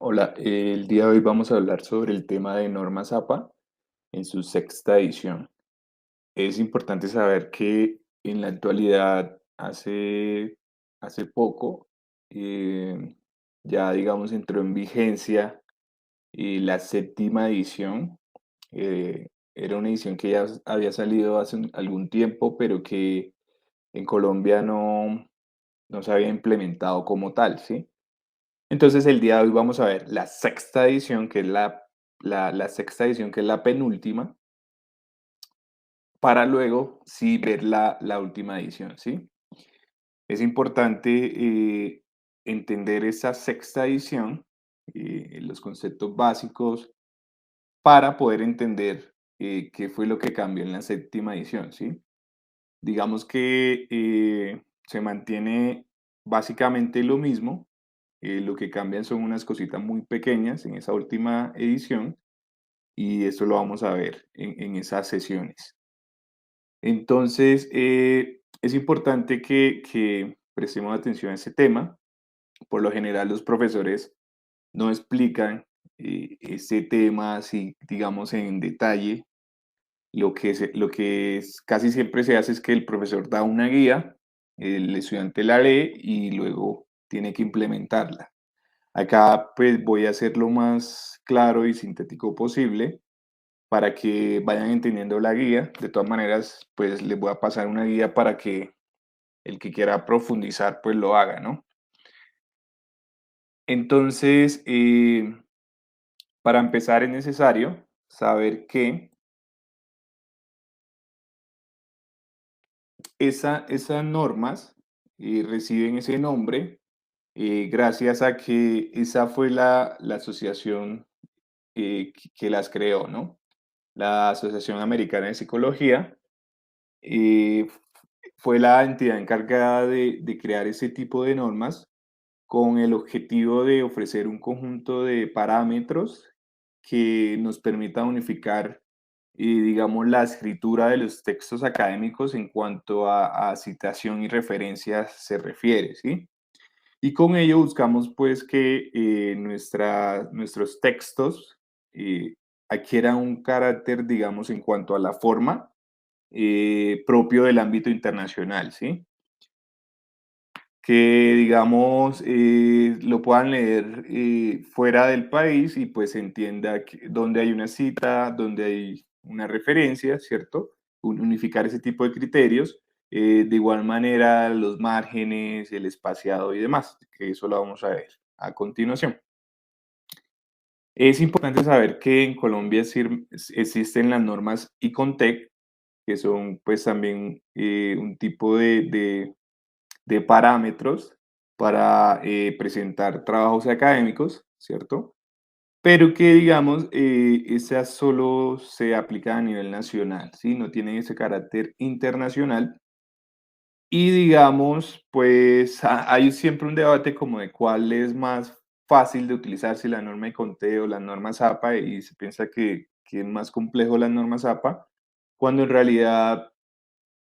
Hola, el día de hoy vamos a hablar sobre el tema de normas APA en su sexta edición. Es importante saber que en la actualidad, hace poco, eh, ya digamos entró en vigencia la séptima edición. Era una edición que ya había salido hace algún tiempo, pero que en Colombia no se había implementado como tal, ¿sí? Entonces, el día de hoy vamos a ver la sexta edición, que es la sexta edición, que es la penúltima, para luego sí ver la última edición, ¿sí? Es importante entender esa sexta edición, los conceptos básicos, para poder entender qué fue lo que cambió en la séptima edición, ¿sí? Digamos que se mantiene básicamente lo mismo. Lo que cambian son unas cositas muy pequeñas en esa última edición, y eso lo vamos a ver en esas sesiones. Entonces, es importante que prestemos atención a ese tema. Por lo general, los profesores no explican ese tema así, digamos, en detalle. Casi siempre se hace es que el profesor da una guía, el estudiante la lee y luego tiene que implementarla. Acá pues voy a ser lo más claro y sintético posible para que vayan entendiendo la guía. De todas maneras, pues les voy a pasar una guía para que el que quiera profundizar pues lo haga, ¿no? Entonces, para empezar es necesario saber que esas normas reciben ese nombre gracias a que esa fue la asociación que las creó, ¿no? La Asociación Americana de Psicología eh, fue la entidad encargada de crear ese tipo de normas con el objetivo de ofrecer un conjunto de parámetros que nos permita unificar, digamos, la escritura de los textos académicos en cuanto a citación y referencias se refiere, ¿sí? Y con ello buscamos pues que nuestros textos eh, adquieran un carácter, digamos, en cuanto a la forma propio del ámbito internacional, ¿sí? Que, digamos, lo puedan leer fuera del país y pues se entienda dónde hay una cita, dónde hay una referencia, ¿cierto? Unificar ese tipo de criterios. De igual manera, los márgenes, el espaciado y demás, que eso lo vamos a ver a continuación. Es importante saber que en Colombia existen las normas ICONTEC, que son pues también un tipo de parámetros para presentar trabajos académicos, ¿cierto? Pero que, digamos, esas solo se aplican a nivel nacional, ¿sí? No tienen ese carácter internacional. Y digamos, pues hay siempre un debate como de cuál es más fácil de utilizar, si la norma de conteo o las normas APA, y se piensa que es más complejo las normas APA, cuando en realidad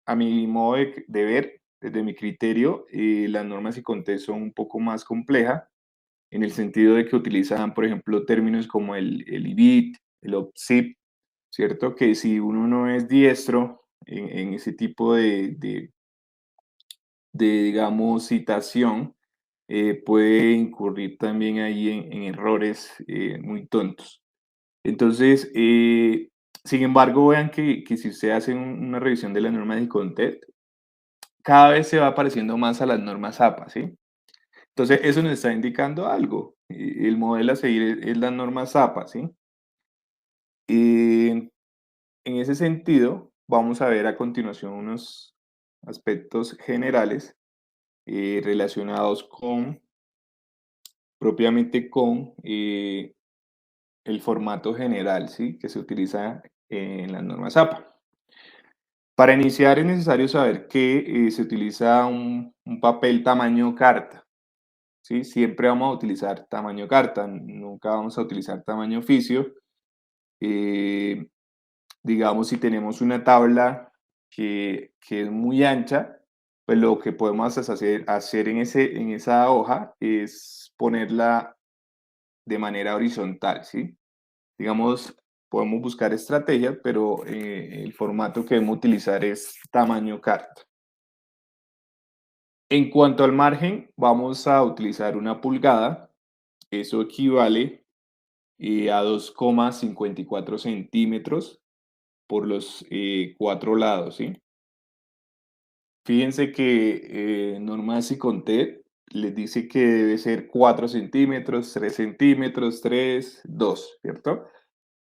a mi modo de ver, desde mi criterio, las normas y Conté son un poco más complejas, en el sentido de que utilizan, por ejemplo, términos como el IBIT, el OPSIP, ¿cierto? Que si uno no es diestro en ese tipo digamos, citación, puede incurrir también ahí en errores muy tontos. Entonces, sin embargo, vean que si usted hace una revisión de las normas de Conté, cada vez se va pareciendo más a las normas APA, ¿sí? Entonces, eso nos está indicando algo. El modelo a seguir es las normas APA, ¿sí? En ese sentido, vamos a ver a continuación unos aspectos generales relacionados propiamente con el formato general, ¿sí? Que se utiliza en las normas APA. Para iniciar es necesario saber que se utiliza un papel tamaño carta. ¿Sí? Siempre vamos a utilizar tamaño carta, nunca vamos a utilizar tamaño oficio. Eh, digamos, si tenemos una tabla que es muy ancha, pues lo que podemos hacer en esa hoja es ponerla de manera horizontal, ¿sí? Digamos, podemos buscar estrategias, pero el formato que debemos utilizar es tamaño carta. En cuanto al margen, vamos a utilizar una pulgada. Eso equivale a 2,54 centímetros por los 4 lados, ¿sí? Fíjense que Normas y Conté les dice que debe ser 4 centímetros, 3 centímetros, 3, 2, ¿cierto?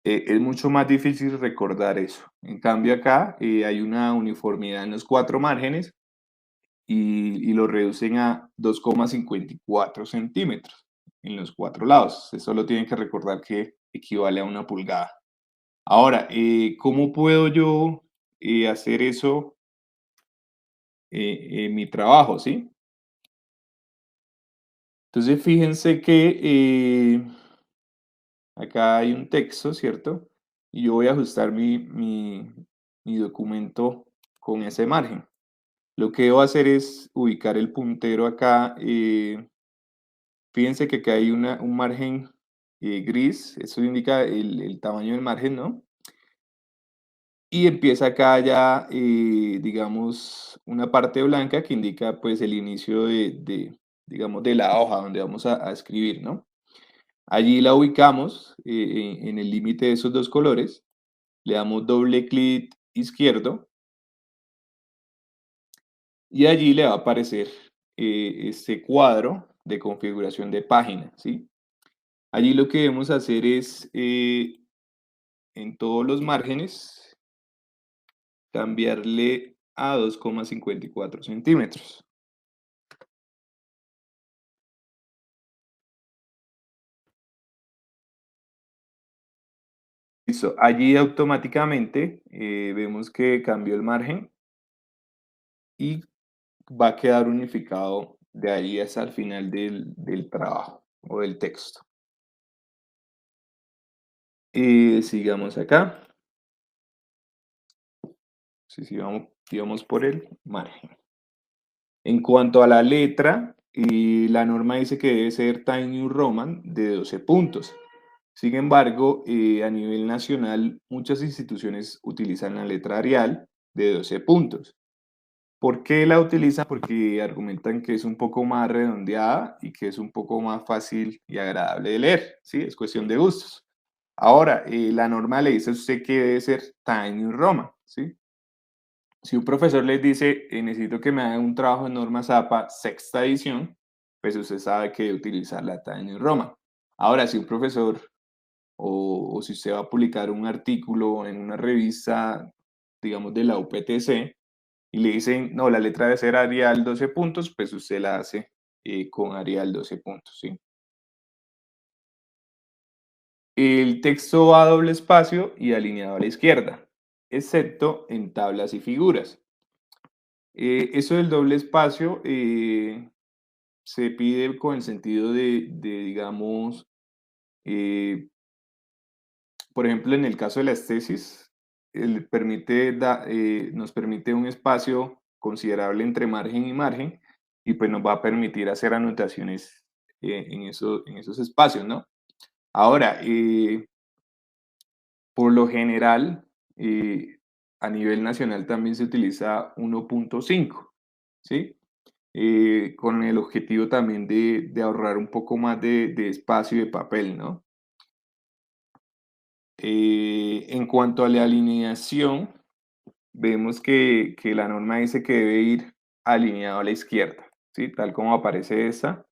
Es mucho más difícil recordar eso. En cambio acá hay una uniformidad en los 4 márgenes y lo reducen a 2,54 centímetros en los 4 lados. Ustedes solo tienen que recordar que equivale a una pulgada. Ahora, ¿cómo puedo yo hacer eso en mi trabajo, sí? Entonces, fíjense que acá hay un texto, ¿cierto? Y yo voy a ajustar mi documento con ese margen. Lo que debo hacer es ubicar el puntero acá. Fíjense que acá hay un margen gris, eso indica el tamaño del margen, ¿no? Y empieza acá ya, digamos, una parte blanca que indica pues el inicio digamos, de la hoja donde vamos a escribir, ¿no? Allí la ubicamos en el límite de esos dos colores, le damos doble clic izquierdo y allí le va a aparecer este cuadro de configuración de página, ¿sí? Allí lo que debemos hacer es, en todos los márgenes, cambiarle a 2,54 centímetros. Listo, allí automáticamente vemos que cambió el margen y va a quedar unificado de ahí hasta el final del trabajo o del texto. Sigamos acá. Sí, sí, vamos por el margen. En cuanto a la letra, la norma dice que debe ser Times New Roman de 12 puntos. Sin embargo, a nivel nacional, muchas instituciones utilizan la letra Arial de 12 puntos. ¿Por qué la utilizan? Porque argumentan que es un poco más redondeada y que es un poco más fácil y agradable de leer, ¿sí? Es cuestión de gustos. Ahora, la norma le dice a usted que debe ser Times New Roman, ¿sí? Si un profesor les dice, necesito que me hagan un trabajo en norma ZAPA sexta edición, pues usted sabe que debe utilizar la Times New Roman. Ahora, si un profesor o si usted va a publicar un artículo en una revista, digamos, de la UPTC, y le dicen, no, la letra debe ser Arial 12 puntos, pues usted la hace con Arial 12 puntos, ¿sí? El texto va a doble espacio y alineado a la izquierda, excepto en tablas y figuras. Eso del doble espacio se pide con el sentido digamos, eh, por ejemplo, en el caso de las tesis, nos permite un espacio considerable entre margen y margen y pues nos va a permitir hacer anotaciones en esos espacios, ¿no? Ahora, por lo general, a nivel nacional también se utiliza 1,5, ¿sí? Con el objetivo también de ahorrar un poco más de espacio y de papel, ¿no? En cuanto a la alineación, vemos que la norma dice que debe ir alineado a la izquierda, ¿sí? Tal como aparece esta,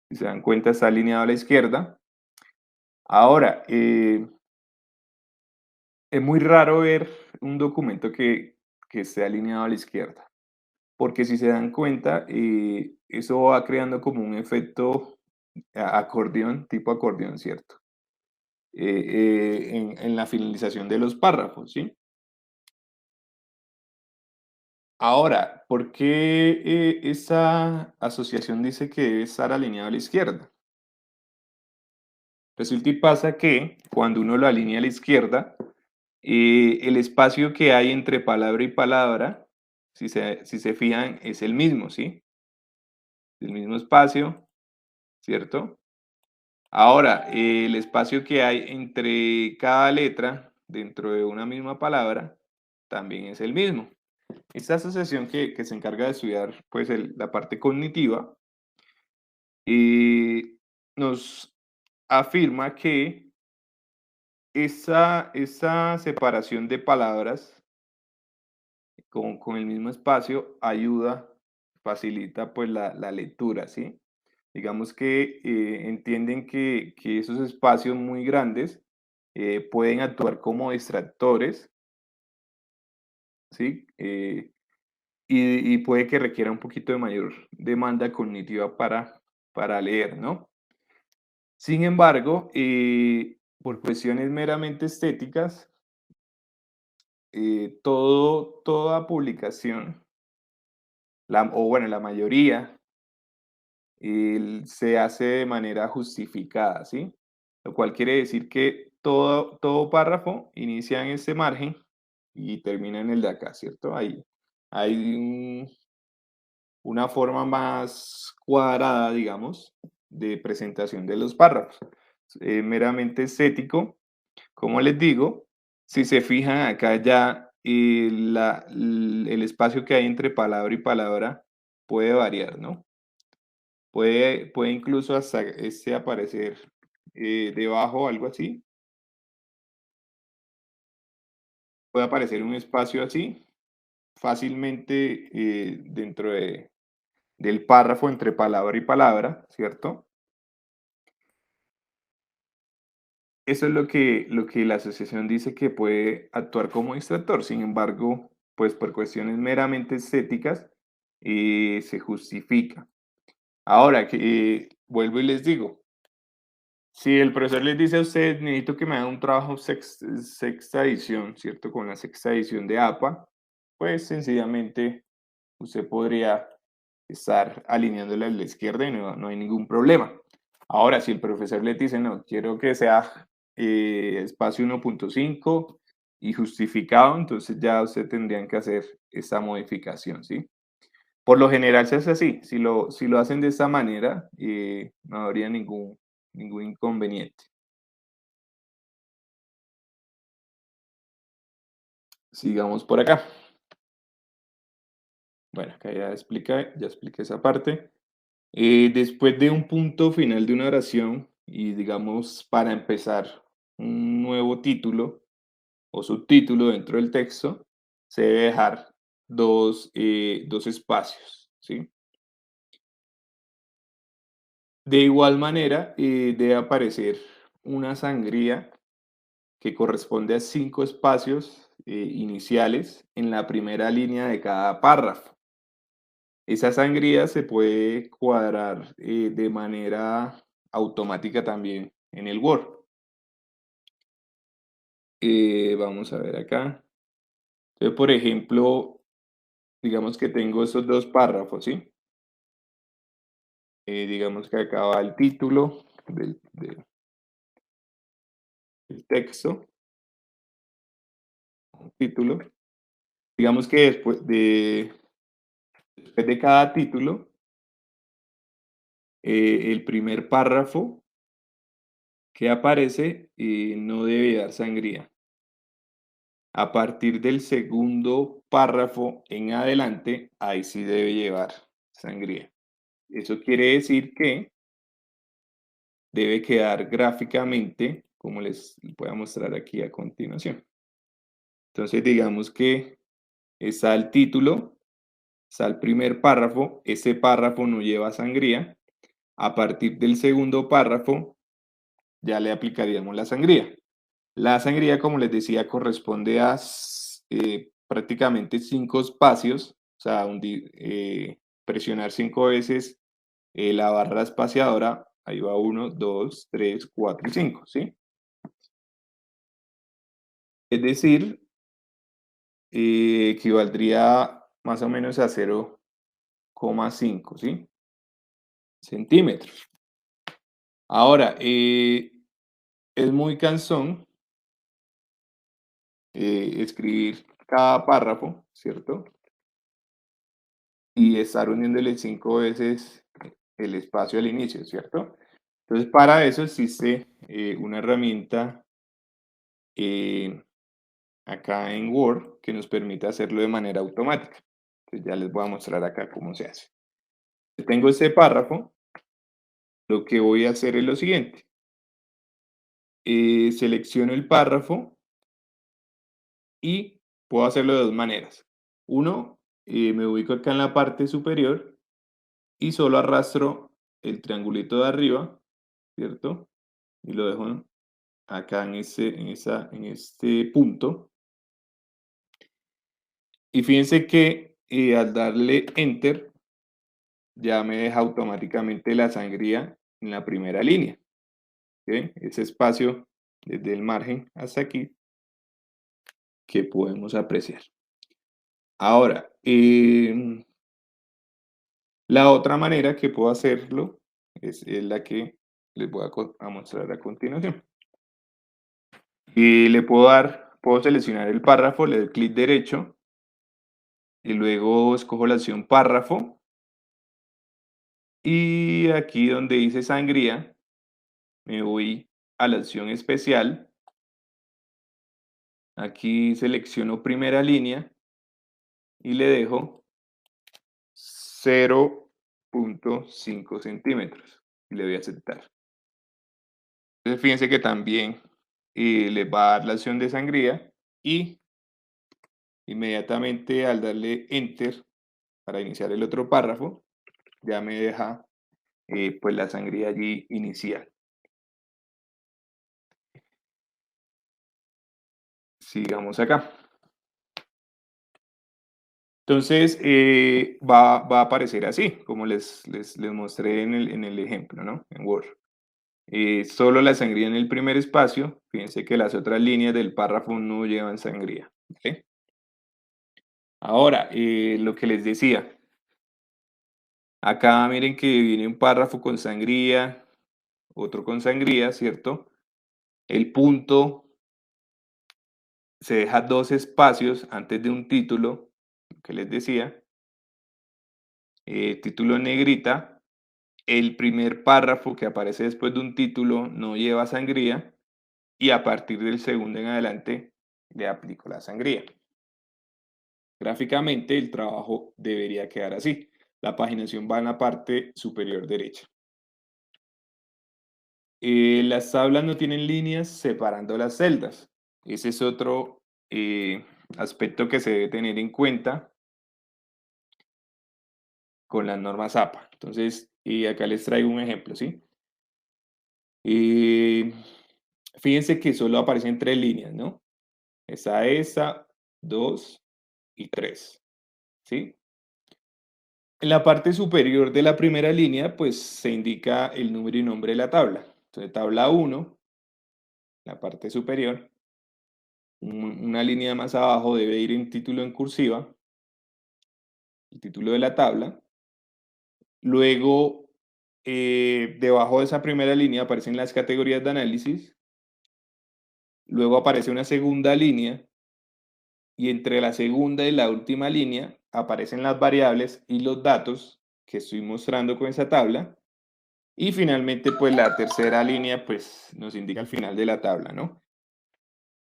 si se dan cuenta está alineado a la izquierda. Ahora, es muy raro ver un documento que esté alineado a la izquierda, porque si se dan cuenta, eso va creando como un efecto acordeón, tipo acordeón, ¿cierto? En la finalización de los párrafos, ¿sí? Ahora, ¿por qué esa asociación dice que debe estar alineado a la izquierda? Resulta y pasa que cuando uno lo alinea a la izquierda, el espacio que hay entre palabra y palabra, si se fijan, es el mismo, ¿sí? El mismo espacio, ¿cierto? Ahora, el espacio que hay entre cada letra dentro de una misma palabra también es el mismo. Esta asociación que se encarga de estudiar pues, la parte cognitiva eh, nos afirma que esa separación de palabras con el mismo espacio ayuda, facilita pues la lectura, ¿sí? Digamos que entienden que esos espacios muy grandes pueden actuar como distractores, ¿sí? Y puede que requiera un poquito de mayor demanda cognitiva para leer, ¿no? Sin embargo, por cuestiones meramente estéticas, toda publicación, o bueno, la mayoría, se hace de manera justificada, ¿sí? Lo cual quiere decir que todo párrafo inicia en este margen y termina en el de acá, ¿cierto? Hay una forma más cuadrada, digamos, de presentación de los párrafos. Meramente estético, como les digo, si se fijan acá ya, el espacio que hay entre palabra y palabra puede variar, ¿no? Puede incluso hasta aparecer debajo, algo así. Puede aparecer un espacio así, fácilmente dentro del párrafo entre palabra y palabra, ¿cierto? Eso es lo que la asociación dice que puede actuar como distractor. Sin embargo, pues por cuestiones meramente estéticas, se justifica. Ahora, que vuelvo y les digo, si el profesor les dice a ustedes, necesito que me hagan un trabajo sexta edición, ¿cierto? Con la sexta edición de APA, pues sencillamente usted podría estar alineándola a la izquierda y no hay ningún problema. Ahora, si el profesor le dice, no, quiero que sea espacio 1.5 y justificado, entonces ya usted tendrían que hacer esa modificación, ¿sí? Por lo general se hace así. Si lo hacen de esta manera, no habría ningún inconveniente. Sigamos por acá. Bueno, acá ya expliqué esa parte. Después de un punto final de una oración y digamos para empezar un nuevo título o subtítulo dentro del texto, se debe dejar dos espacios, ¿sí? De igual manera, debe aparecer una sangría que corresponde a 5 espacios iniciales en la primera línea de cada párrafo. Esa sangría se puede cuadrar de manera automática también en el Word. Vamos a ver acá. Entonces, por ejemplo, digamos que tengo esos dos párrafos, ¿sí? Digamos que acá va el título del texto, título. Digamos que después de cada título, el primer párrafo que aparece no debe dar sangría. A partir del segundo párrafo en adelante, ahí sí debe llevar sangría. Eso quiere decir que debe quedar gráficamente, como les voy a mostrar aquí a continuación. Entonces, digamos que está el título, está el primer párrafo, ese párrafo no lleva sangría. A partir del segundo párrafo, ya le aplicaríamos la sangría. La sangría, como les decía, corresponde a prácticamente 5 espacios, o sea, presionar 5 veces la barra espaciadora, ahí va 1, 2, 3, 4 y 5, ¿sí? Es decir, equivaldría más o menos a 0,5, ¿sí? Centímetros. Ahora, es muy cansón escribir cada párrafo, ¿cierto? Y estar uniéndole 5 veces el espacio al inicio, ¿cierto? Entonces, para eso existe una herramienta eh, acá en Word que nos permite hacerlo de manera automática. Entonces, ya les voy a mostrar acá cómo se hace. Tengo este párrafo, lo que voy a hacer es lo siguiente. Selecciono el párrafo y puedo hacerlo de dos maneras. Uno, me ubico acá en la parte superior y solo arrastro el triangulito de arriba, ¿cierto? Y lo dejo acá en este punto. Y fíjense que al darle Enter, ya me deja automáticamente la sangría en la primera línea. ¿Sí? Ese espacio desde el margen hasta aquí que podemos apreciar. Ahora, la otra manera que puedo hacerlo es la que les voy a mostrar a continuación. Y puedo seleccionar el párrafo, le doy clic derecho y luego escojo la opción párrafo. Y aquí donde dice sangría, me voy a la opción especial. Aquí selecciono primera línea y le dejo 0.5 centímetros y le doy a aceptar. Entonces fíjense que también le va a dar la opción de sangría y inmediatamente al darle Enter para iniciar el otro párrafo, ya me deja pues la sangría allí inicial. Sigamos acá. Entonces va a aparecer así, como les mostré en el ejemplo, ¿no? En Word. Solo la sangría en el primer espacio. Fíjense que las otras líneas del párrafo no llevan sangría. ¿Vale? Ahora, lo que les decía. Acá miren que viene un párrafo con sangría, otro con sangría, ¿cierto? El punto se deja dos espacios antes de un título, que les decía. Título en negrita. El primer párrafo que aparece después de un título no lleva sangría. Y a partir del segundo en adelante le aplico la sangría. Gráficamente el trabajo debería quedar así. La paginación va en la parte superior derecha. Las tablas no tienen líneas separando las celdas. Ese es otro aspecto que se debe tener en cuenta con las normas APA. Entonces, acá les traigo un ejemplo, ¿sí? Eh, Fíjense que solo aparecen tres líneas, ¿no? Está esa, dos y tres, ¿sí? En la parte superior de la primera línea, pues se indica el número y nombre de la tabla. Entonces, tabla 1, la parte superior, una línea más abajo debe ir en título en cursiva, el título de la tabla. Luego, debajo de esa primera línea aparecen las categorías de análisis. Luego aparece una segunda línea y entre la segunda y la última línea aparecen las variables y los datos que estoy mostrando con esa tabla. Y finalmente, pues la tercera línea, pues nos indica el final de la tabla, ¿no?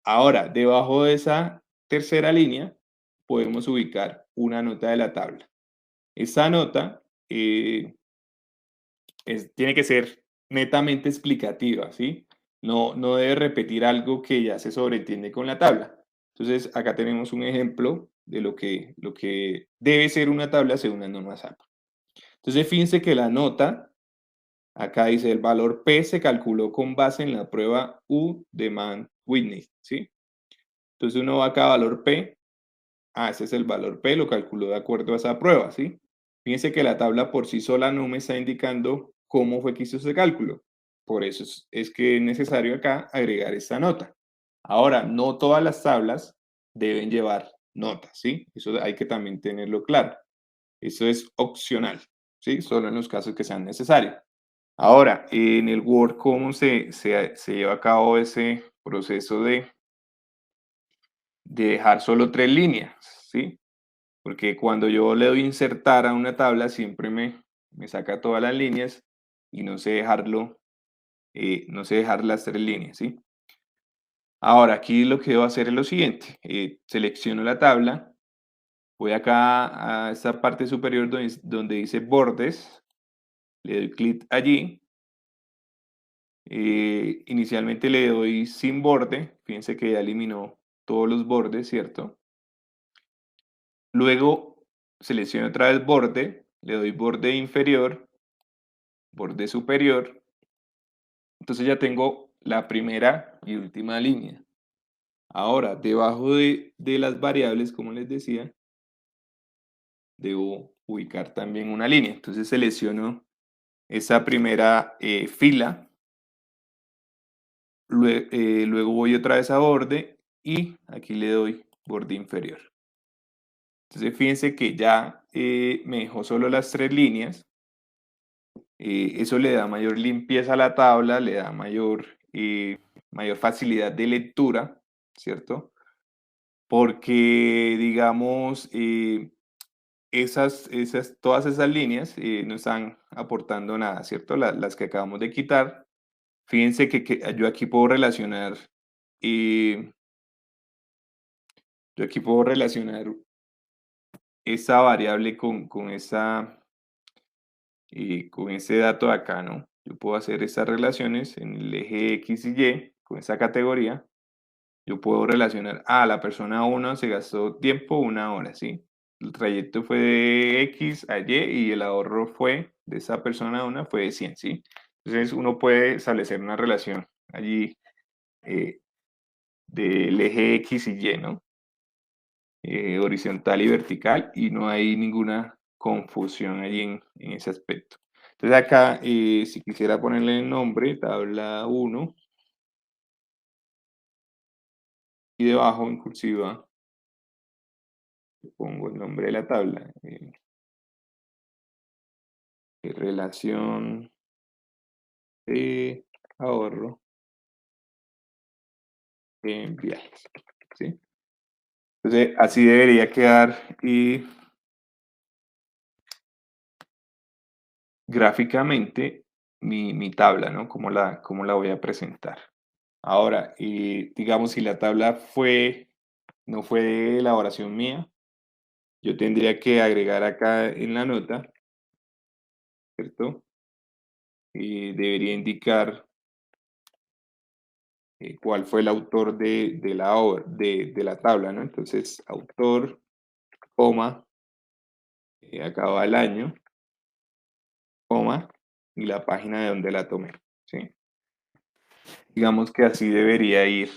Ahora, debajo de esa tercera línea, podemos ubicar una nota de la tabla. Esa nota tiene que ser netamente explicativa, ¿sí? No debe repetir algo que ya se sobreentiende con la tabla. Entonces, acá tenemos un ejemplo de lo que debe ser una tabla según las normas APA. Entonces, fíjense que la nota, acá dice el valor P se calculó con base en la prueba U de Mann-Whitney, ¿sí? Entonces uno va acá a valor P, ese es el valor P, lo calculó de acuerdo a esa prueba, ¿sí? Fíjense que la tabla por sí sola no me está indicando cómo fue que hizo ese cálculo. Por eso es que es necesario acá agregar esta nota. Ahora, no todas las tablas deben llevar notas, ¿sí? Eso hay que también tenerlo claro. Eso es opcional, ¿sí? Solo en los casos que sean necesarios. Ahora, en el Word, ¿cómo se lleva a cabo ese proceso de dejar solo tres líneas? ¿Sí? Porque cuando yo le doy insertar a una tabla, siempre me saca todas las líneas y no sé dejarlo no sé, dejar las 3 líneas, ¿sí? Ahora, aquí lo que debo hacer es lo siguiente, selecciono la tabla, voy acá a esta parte superior donde dice bordes, le doy clic allí, inicialmente le doy sin borde, fíjense que ya eliminó todos los bordes, ¿cierto? Luego selecciono otra vez borde, le doy borde inferior, borde superior, entonces ya tengo la primera y última línea. Ahora, debajo de las variables, como les decía, debo ubicar también una línea. Entonces selecciono esa primera fila, luego voy otra vez a borde y aquí le doy borde inferior. Entonces fíjense que ya me dejó solo las 3 líneas. Eso le da mayor limpieza a la tabla, le da mayor facilidad de lectura, ¿cierto? Porque, digamos, todas esas líneas no están aportando nada, ¿cierto? Las que acabamos de quitar. Fíjense que eh, yo aquí puedo relacionar esa variable con ese dato de acá, ¿no? Yo puedo hacer esas relaciones en el eje X y Y con esa categoría. Yo puedo relacionar, la persona 1 se gastó tiempo 1 hora, ¿sí? El trayecto fue de X a Y y el ahorro fue de esa persona 1 fue de 100, ¿sí? Entonces uno puede establecer una relación allí eh, del eje X y Y, ¿no? Horizontal y vertical y no hay ninguna confusión allí en ese aspecto. Entonces acá, si quisiera ponerle el nombre, tabla 1, y debajo en cursiva pongo el nombre de la tabla, relación de ahorro en viajes, ¿sí? Entonces así debería quedar y gráficamente mi tabla, ¿no? ¿Cómo la voy a presentar? Ahora, digamos, si la tabla no fue de elaboración mía, yo tendría que agregar acá en la nota, ¿cierto? Y debería indicar cuál fue el autor de la obra, de la tabla, ¿no? Entonces, autor, coma, acá va el año, coma, y la página de donde la tomé, ¿sí? Digamos que así debería ir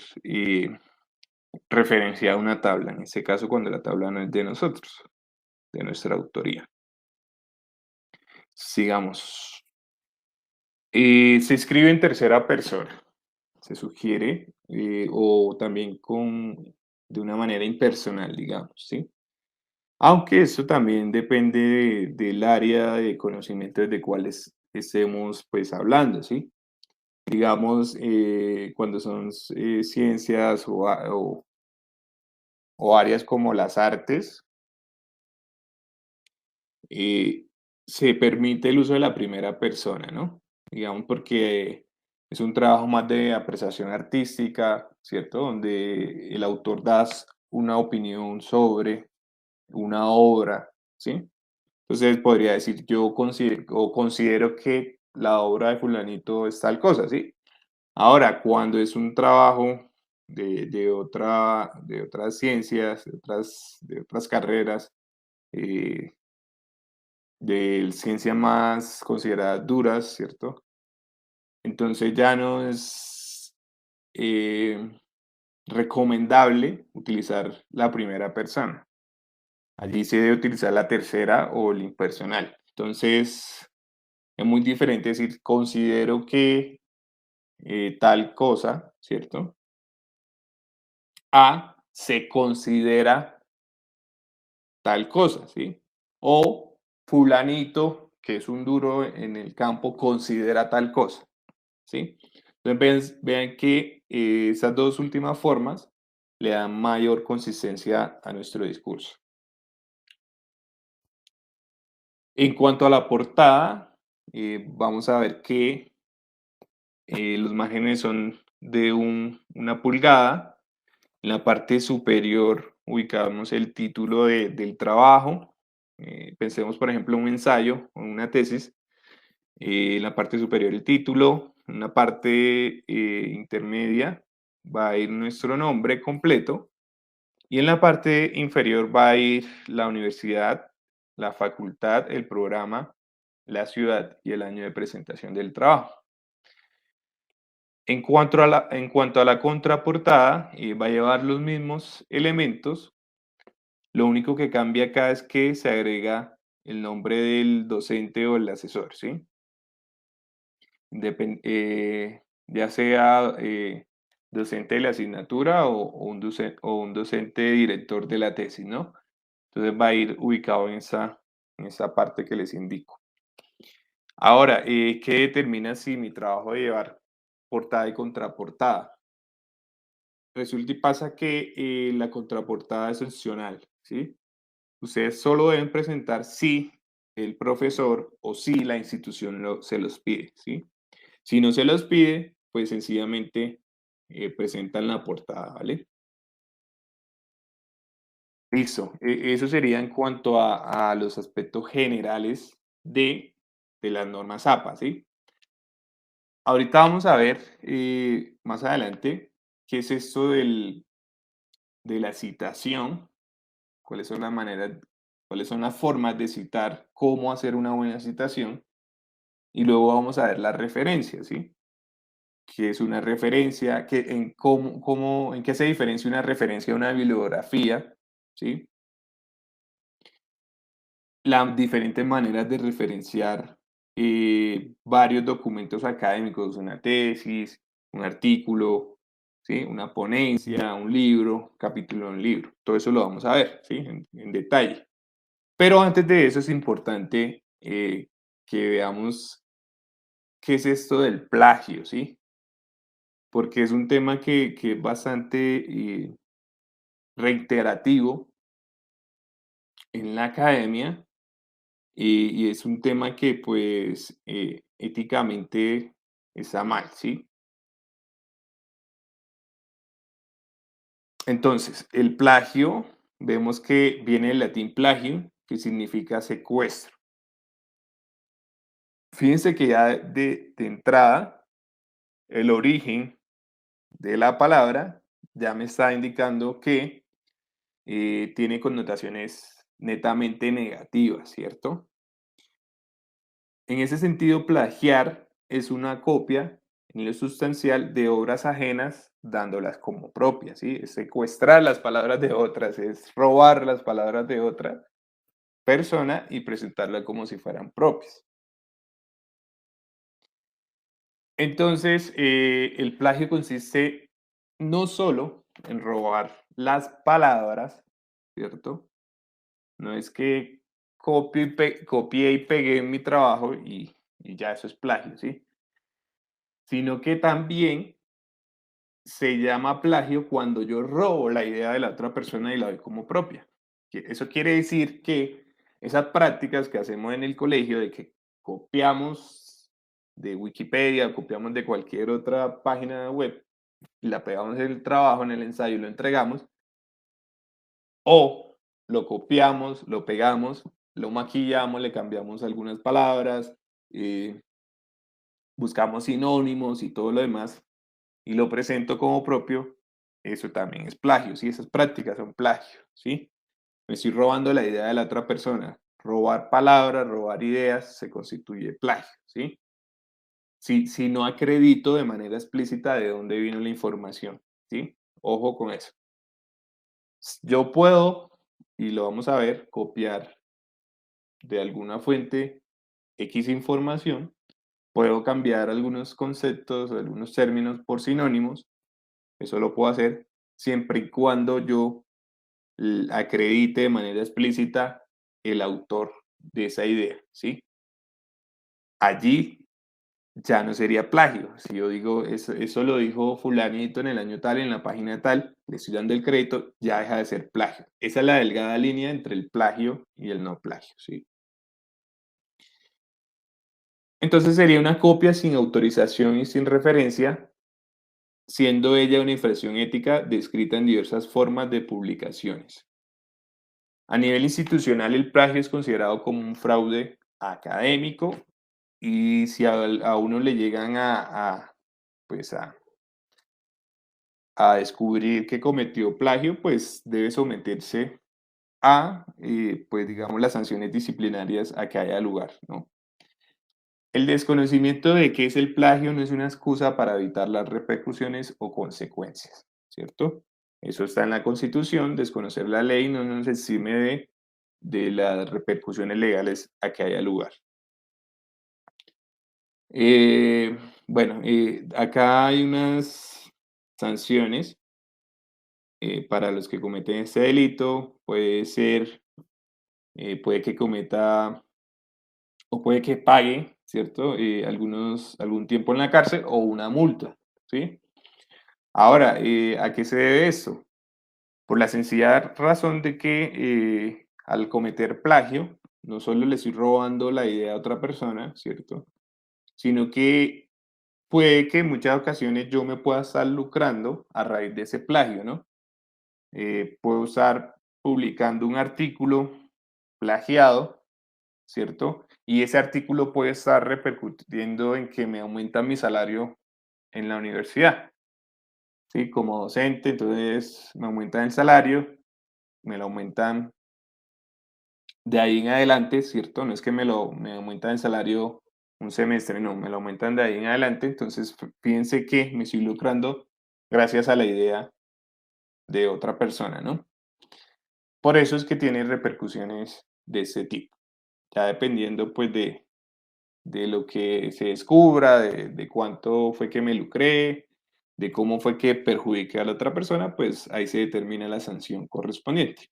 referenciada una tabla, en este caso cuando la tabla no es de nosotros, de nuestra autoría. Sigamos. Se escribe en tercera persona, se sugiere, o también de una manera impersonal, digamos, ¿sí? Aunque eso también depende del área de conocimiento de cuáles estemos pues hablando, ¿sí? Digamos, cuando son ciencias o áreas como las artes, eh, se permite el uso de la primera persona, ¿no? Digamos, porque es un trabajo más de apreciación artística, ¿cierto? Donde el autor da una opinión sobre una obra, ¿sí? Entonces podría decir, yo considero que la obra de fulanito es tal cosa, ¿sí? Ahora, cuando es un trabajo de otras ciencias, de otras carreras, eh, de ciencias más consideradas duras, ¿cierto? Entonces ya no es eh, recomendable utilizar la primera persona. Allí se debe utilizar la tercera o el impersonal. Entonces es muy diferente decir, considero que tal cosa, ¿cierto? Se considera tal cosa, ¿sí? O fulanito, que es un duro en el campo, considera tal cosa, ¿sí? Entonces vean que esas dos últimas formas le dan mayor consistencia a nuestro discurso. En cuanto a la portada, vamos a ver que Los márgenes son de una pulgada. En la parte superior ubicamos el título del trabajo. Pensemos, por ejemplo, en un ensayo o una tesis. En la parte superior el título. En la parte intermedia va a ir nuestro nombre completo. Y en la parte inferior va a ir la universidad, la facultad, el programa, la ciudad y el año de presentación del trabajo. En cuanto a la contraportada, va a llevar los mismos elementos. Lo único que cambia acá es que se agrega el nombre del docente o el asesor, ¿sí? Ya sea docente de la asignatura o un docente director de la tesis, ¿no? Entonces va a ir ubicado en esa parte que les indico. Ahora, ¿qué determina si mi trabajo de llevar portada y contraportada? Resulta y pasa que la contraportada es opcional, ¿sí? Ustedes solo deben presentar si el profesor o si la institución se los pide, ¿sí? Si no se los pide, pues sencillamente presentan la portada, ¿vale? Listo. Eso sería en cuanto a los aspectos generales de las normas APA, ¿sí? Ahorita vamos a ver más adelante qué es esto de la citación, cuáles son las maneras, cuáles son las formas de citar, cómo hacer una buena citación, y luego vamos a ver la referencia, ¿sí? ¿Qué es una referencia? ¿En qué se diferencia una referencia de una bibliografía? ¿Sí? Las diferentes maneras de referenciar varios documentos académicos, una tesis, un artículo, ¿sí? Una ponencia, un libro, capítulo de un libro. Todo eso lo vamos a ver, ¿sí? En detalle. Pero antes de eso es importante que veamos qué es esto del plagio, ¿sí? Porque es un tema que es bastante reiterativo en la academia y es un tema que pues éticamente está mal, ¿sí? Entonces, el plagio, vemos que viene del latín plagio, que significa secuestro. Fíjense que ya de entrada, el origen de la palabra ya me está indicando que tiene connotaciones netamente negativas, ¿cierto? En ese sentido, plagiar es una copia en lo sustancial de obras ajenas, dándolas como propias, ¿sí? Es secuestrar las palabras de otras, es robar las palabras de otra persona y presentarlas como si fueran propias. Entonces, el plagio consiste no solo en robar las palabras, ¿cierto? No es que copié y pegué mi trabajo y ya eso es plagio, ¿sí? Sino que también se llama plagio cuando yo robo la idea de la otra persona y la doy como propia. Eso quiere decir que esas prácticas que hacemos en el colegio de que copiamos de Wikipedia, copiamos de cualquier otra página web y la pegamos en el trabajo, en el ensayo y lo entregamos, o lo copiamos, lo pegamos, lo maquillamos, le cambiamos algunas palabras, eh, buscamos sinónimos y todo lo demás, y lo presento como propio, eso también es plagio, ¿sí? Esas prácticas son plagio, ¿sí? Me estoy robando la idea de la otra persona. Robar palabras, robar ideas, se constituye plagio, ¿sí? Si no acredito de manera explícita de dónde vino la información, ¿sí? Ojo con eso. Yo puedo, y lo vamos a ver, copiar de alguna fuente X información, puedo cambiar algunos conceptos, algunos términos por sinónimos. Eso lo puedo hacer siempre y cuando yo acredite de manera explícita el autor de esa idea, ¿sí? Allí ya no sería plagio. Si yo digo, eso lo dijo fulanito en el año tal, en la página tal, le estoy dando el crédito, ya deja de ser plagio. Esa es la delgada línea entre el plagio y el no plagio, ¿sí? Entonces sería una copia sin autorización y sin referencia, siendo ella una infracción ética descrita en diversas formas de publicaciones. A nivel institucional, el plagio es considerado como un fraude académico y si a uno le llegan pues a descubrir que cometió plagio, pues debe someterse pues digamos, las sanciones disciplinarias a que haya lugar, ¿no? El desconocimiento de qué es el plagio no es una excusa para evitar las repercusiones o consecuencias, ¿cierto? Eso está en la Constitución, desconocer la ley no nos exime de las repercusiones legales a que haya lugar. Eh, bueno, acá hay unas sanciones para los que cometen este delito. Puede que cometa o puede que pague, ¿cierto? Algún tiempo en la cárcel o una multa, ¿sí? Ahora, ¿a qué se debe esto? Por la sencilla razón de que al cometer plagio, no solo le estoy robando la idea a otra persona, ¿cierto? Sino que puede que en muchas ocasiones yo me pueda estar lucrando a raíz de ese plagio, ¿no? Puedo estar publicando un artículo plagiado, ¿cierto? Y ese artículo puede estar repercutiendo en que me aumenta mi salario en la universidad, ¿sí? Como docente, entonces me aumentan el salario, me lo aumentan de ahí en adelante, ¿cierto? No es que me aumentan el salario un semestre, no, me lo aumentan de ahí en adelante, entonces fíjense que me estoy lucrando gracias a la idea de otra persona, ¿no? Por eso es que tiene repercusiones de ese tipo, ya dependiendo pues de lo que se descubra, de cuánto fue que me lucré, de cómo fue que perjudiqué a la otra persona, pues ahí se determina la sanción correspondiente.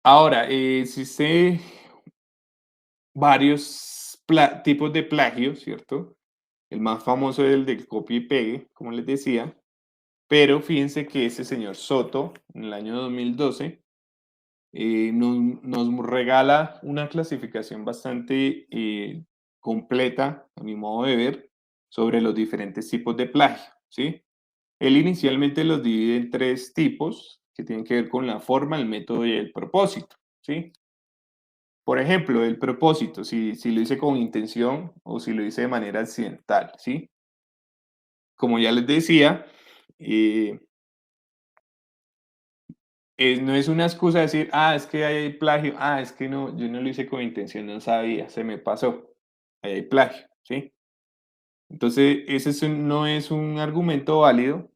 Ahora, existe varios tipos de plagio, ¿cierto? El más famoso es el del copia y pegue, como les decía, pero fíjense que ese señor Soto, en el año 2012, nos regala una clasificación bastante completa, a mi modo de ver, sobre los diferentes tipos de plagio, ¿sí? Él inicialmente los divide en tres tipos que tienen que ver con la forma, el método y el propósito, ¿sí? Por ejemplo, el propósito, si lo hice con intención o si lo hice de manera accidental, ¿sí? Como ya les decía, eh, no es una excusa decir, es que ahí hay plagio, es que no, yo no lo hice con intención, no sabía, se me pasó, ahí hay plagio, ¿sí? Entonces, no es un argumento válido,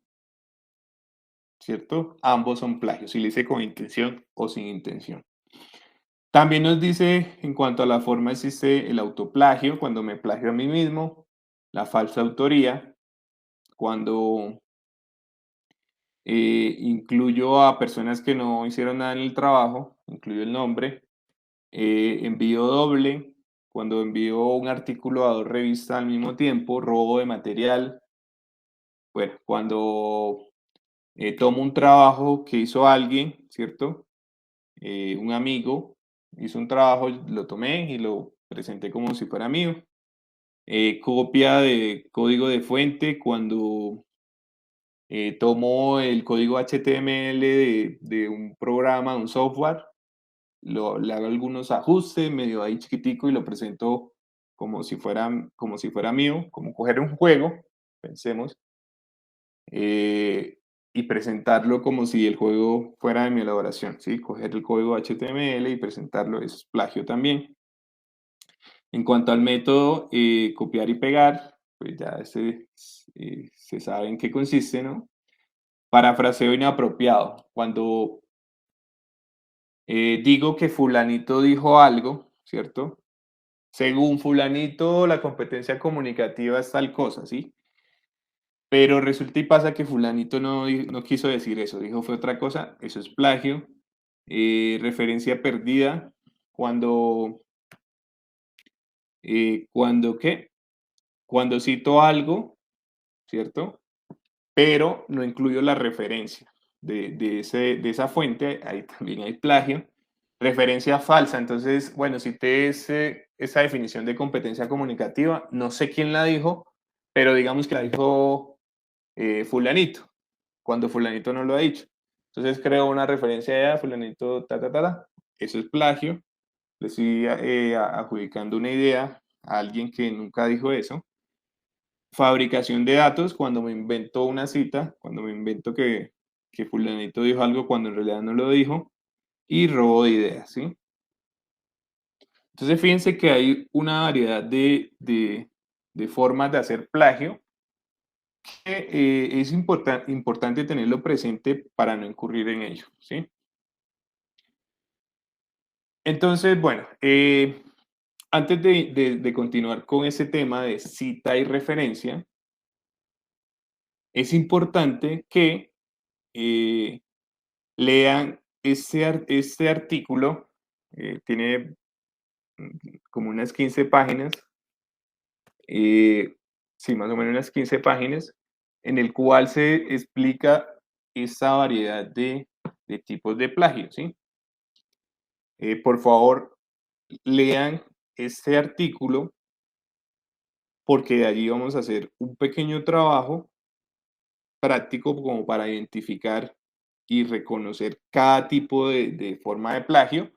¿cierto? Ambos son plagios, si lo hice con intención o sin intención. También nos dice, en cuanto a la forma, existe el autoplagio, cuando me plagio a mí mismo, la falsa autoría, cuando incluyo a personas que no hicieron nada en el trabajo, incluyo el nombre, envío doble, cuando envío un artículo a dos revistas al mismo tiempo, robo de material, bueno, cuando tomo un trabajo que hizo alguien, ¿cierto? Un amigo hizo un trabajo, lo tomé y lo presenté como si fuera mío. Copia de código de fuente, cuando tomo el código HTML de un programa, un software, le hago algunos ajustes, medio ahí chiquitico y lo presento como si fuera mío, como coger un juego, pensemos, y presentarlo como si el juego fuera de mi elaboración, ¿sí? Coger el código HTML y presentarlo, eso es plagio también. En cuanto al método, copiar y pegar, pues ya se sabe en qué consiste, ¿no? Parafraseo inapropiado. Cuando digo que fulanito dijo algo, ¿cierto? Según fulanito, la competencia comunicativa es tal cosa, ¿sí? Pero resulta y pasa que fulanito no quiso decir eso, dijo fue otra cosa, eso es plagio. Referencia perdida, cuando, ¿qué? Cuando cito algo, ¿cierto? Pero no incluyo la referencia de esa fuente, ahí también hay plagio. Referencia falsa. Entonces, bueno, cité esa definición de competencia comunicativa. No sé quién la dijo, pero digamos que la dijo fulanito, cuando fulanito no lo ha dicho. Entonces creo una referencia a fulanito, ta, ta, ta, ta. Eso es plagio. Le estoy adjudicando una idea a alguien que nunca dijo eso. Fabricación de datos, cuando me invento una cita, cuando me invento que fulanito dijo algo cuando en realidad no lo dijo. Y robo de ideas, ¿sí? Entonces, fíjense que hay una variedad de formas de hacer plagio que es importante tenerlo presente para no incurrir en ello, ¿sí? Entonces, bueno, antes de continuar con ese tema de cita y referencia, es importante que eh, lean este artículo, tiene como unas 15 páginas, sí, más o menos unas 15 páginas, en el cual se explica esa variedad de tipos de plagio, ¿sí? Por favor, lean este artículo porque de allí vamos a hacer un pequeño trabajo práctico como para identificar y reconocer cada tipo de forma de plagio.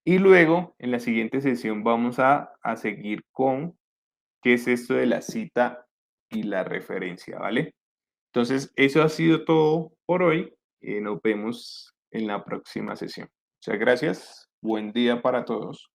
Y luego, en la siguiente sesión, vamos a seguir con qué es esto de la cita y la referencia, ¿vale? Entonces, eso ha sido todo por hoy. Nos vemos en la próxima sesión. Muchas gracias. Buen día para todos.